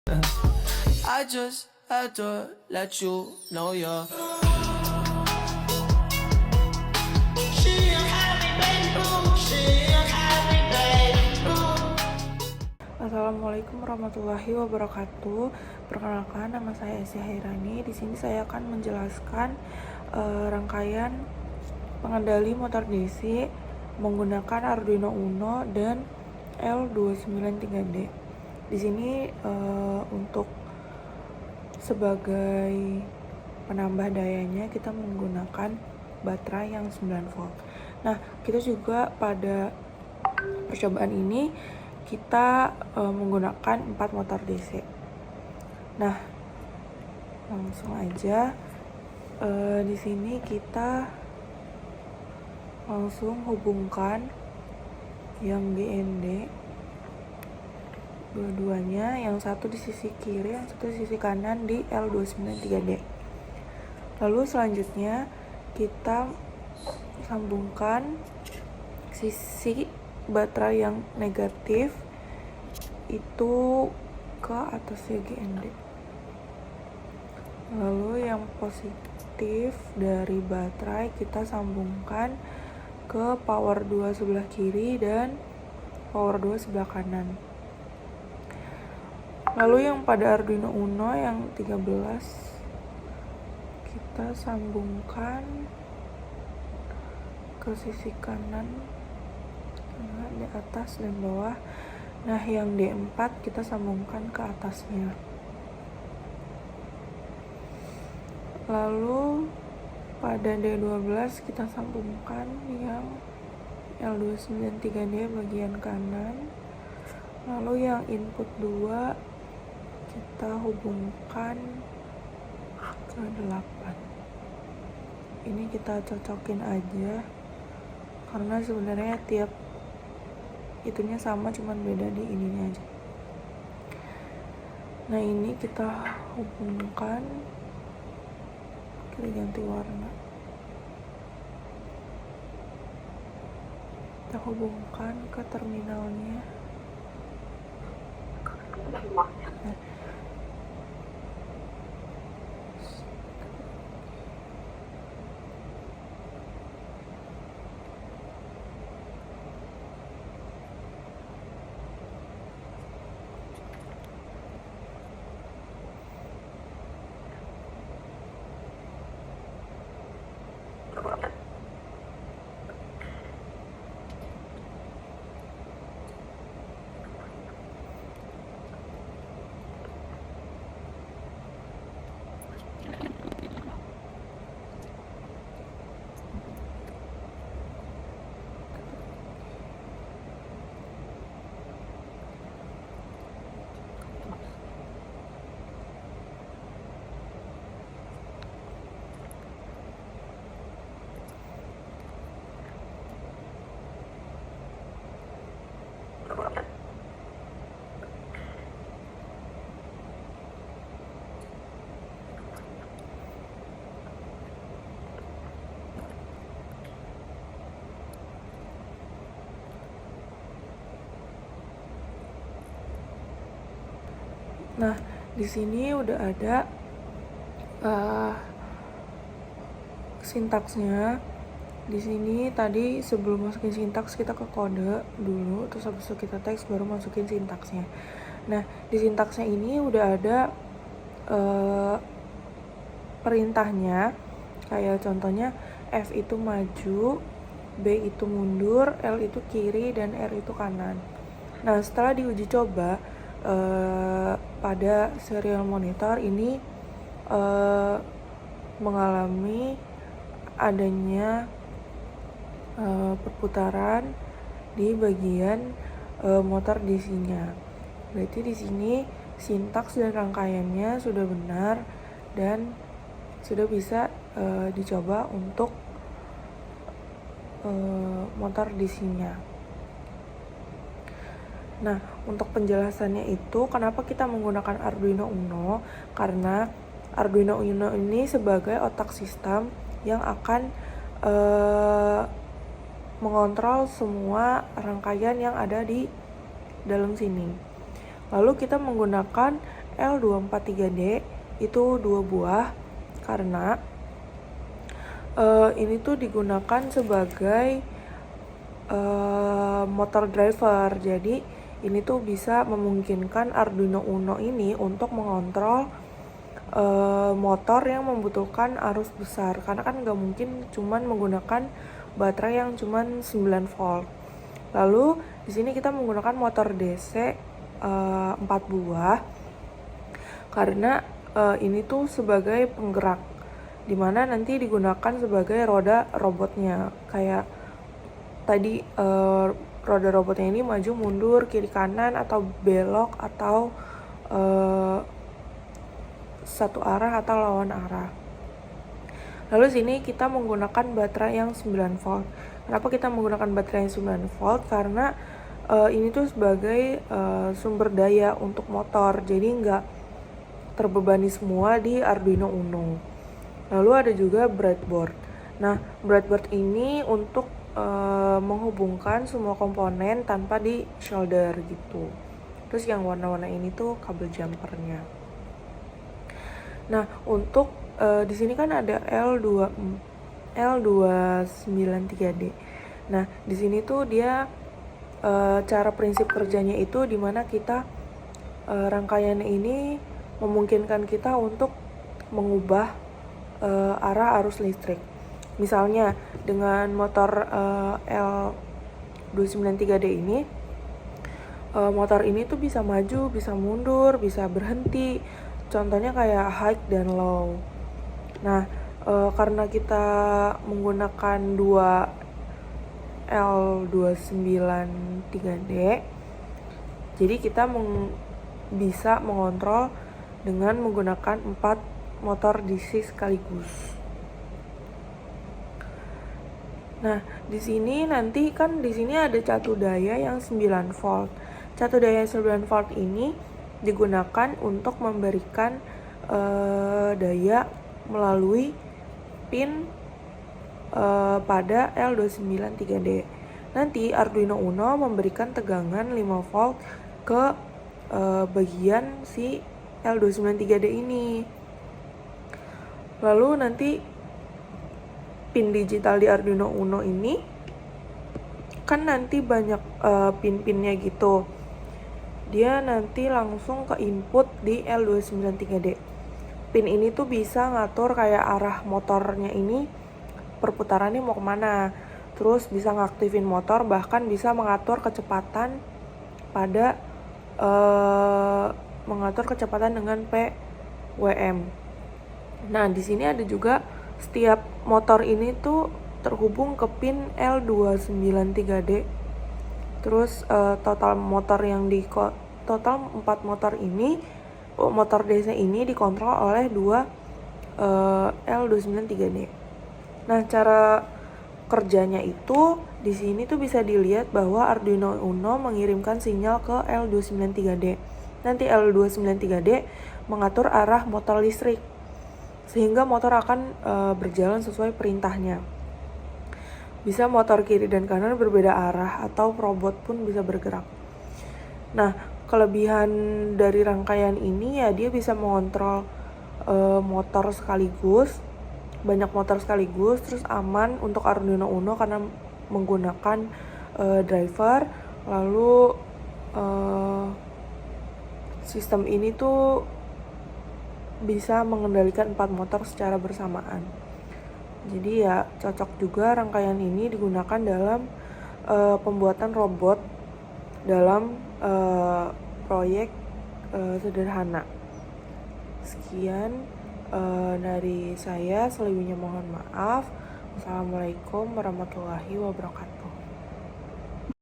I just had to let you know you're. She done had me, baby, ooh. She done had me, baby, ooh. Assalamualaikum warahmatullahi wabarakatuh. Perkenalkan, nama saya Esy Hairani. Di sini saya akan menjelaskan rangkaian pengendali motor DC menggunakan Arduino Uno dan L293D. Di sini untuk sebagai penambah dayanya kita menggunakan baterai yang 9 volt. Nah, kita juga pada percobaan ini kita menggunakan 4 motor DC. Nah, langsung aja di sini kita langsung hubungkan yang GND dua-duanya, yang satu di sisi kiri, yang satu di sisi kanan di L293D. Lalu selanjutnya kita sambungkan sisi baterai yang negatif itu ke atasnya GND. Lalu yang positif dari baterai kita sambungkan ke power 2 sebelah kiri dan power 2 sebelah kanan. Lalu yang pada Arduino Uno yang 13 kita sambungkan ke sisi kanan, di atas dan bawah. Nah, yang D4 kita sambungkan ke atasnya. Lalu pada D12 kita sambungkan yang L293D bagian kanan. Lalu yang input 2 kita hubungkan ke 8. Ini kita cocokin aja karena sebenarnya tiap itunya sama, cuman beda di ininya aja. Nah, ini kita hubungkan, kita ganti warna, kita hubungkan ke terminalnya. Nah, di sini udah ada sintaksnya. Di sini tadi sebelum masukin sintaks kita ke kode dulu, terus habis itu kita teks baru masukin sintaksnya. Nah, di sintaksnya ini udah ada perintahnya, kayak contohnya F itu maju, B itu mundur, L itu kiri, dan R itu kanan. Nah, setelah diuji coba pada serial monitor ini mengalami adanya perputaran di bagian motor DC-nya. Berarti di sini sintaks dan rangkaiannya sudah benar dan sudah bisa dicoba untuk motor DC-nya. Nah, untuk penjelasannya itu kenapa kita menggunakan Arduino Uno? Karena Arduino Uno ini sebagai otak sistem yang akan mengontrol semua rangkaian yang ada di dalam sini. Lalu kita menggunakan L243D itu 2 buah karena ini tuh digunakan sebagai motor driver. Jadi ini tuh bisa memungkinkan Arduino Uno ini untuk mengontrol motor yang membutuhkan arus besar, karena kan nggak mungkin cuman menggunakan baterai yang cuman 9 volt. Lalu di sini kita menggunakan motor DC 4 buah karena ini tuh sebagai penggerak, dimana nanti digunakan sebagai roda robotnya. Kayak tadi roda robotnya ini maju mundur, kiri kanan, atau belok, atau satu arah atau lawan arah. Lalu sini kita menggunakan baterai yang 9 volt. Kenapa kita menggunakan baterai yang 9 volt? Karena ini tuh sebagai sumber daya untuk motor, jadi nggak terbebani semua di Arduino Uno. Lalu ada juga breadboard. Nah, breadboard ini untuk menghubungkan semua komponen tanpa di solder gitu. Terus yang warna-warna ini tuh kabel jumpernya. Nah, untuk di sini kan ada L293D. Nah, di sini tuh dia cara prinsip kerjanya itu dimana kita rangkaian ini memungkinkan kita untuk mengubah arah arus listrik. Misalnya dengan motor L293D ini, motor ini tuh bisa maju, bisa mundur, bisa berhenti. Contohnya kayak high dan low. Nah, karena kita menggunakan 2 L293D, jadi kita bisa mengontrol dengan menggunakan 4 motor DC sekaligus. Nah, di sini nanti kan di sini ada catu daya yang 9 volt. Catu daya 9 volt ini digunakan untuk memberikan daya melalui pin pada L293D. Nanti Arduino Uno memberikan tegangan 5 volt ke bagian si L293D ini. Lalu nanti pin digital di Arduino Uno ini kan nanti banyak pin-pinnya gitu. Dia nanti langsung ke input di L293D. Pin ini tuh bisa ngatur kayak arah motornya ini perputarannya mau kemana. Terus bisa ngaktifin motor, bahkan bisa mengatur kecepatan pada mengatur kecepatan dengan PWM. Nah, di sini ada juga setiap motor ini tuh terhubung ke pin L293D. Terus total motor yang total 4 motor ini, motor DC ini dikontrol oleh 2 L293D. Nah, cara kerjanya itu di sini tuh bisa dilihat bahwa Arduino Uno mengirimkan sinyal ke L293D. Nanti L293D mengatur arah motor listrik, sehingga motor akan berjalan sesuai perintahnya. Bisa motor kiri dan kanan berbeda arah, atau robot pun bisa bergerak. Nah, kelebihan dari rangkaian ini ya dia bisa mengontrol motor sekaligus, banyak motor sekaligus, terus aman untuk Arduino Uno karena menggunakan driver. Lalu sistem ini tuh bisa mengendalikan 4 motor secara bersamaan. Jadi ya cocok juga rangkaian ini digunakan dalam pembuatan robot dalam proyek sederhana. Sekian dari saya, selebihnya mohon maaf. Assalamualaikum warahmatullahi wabarakatuh.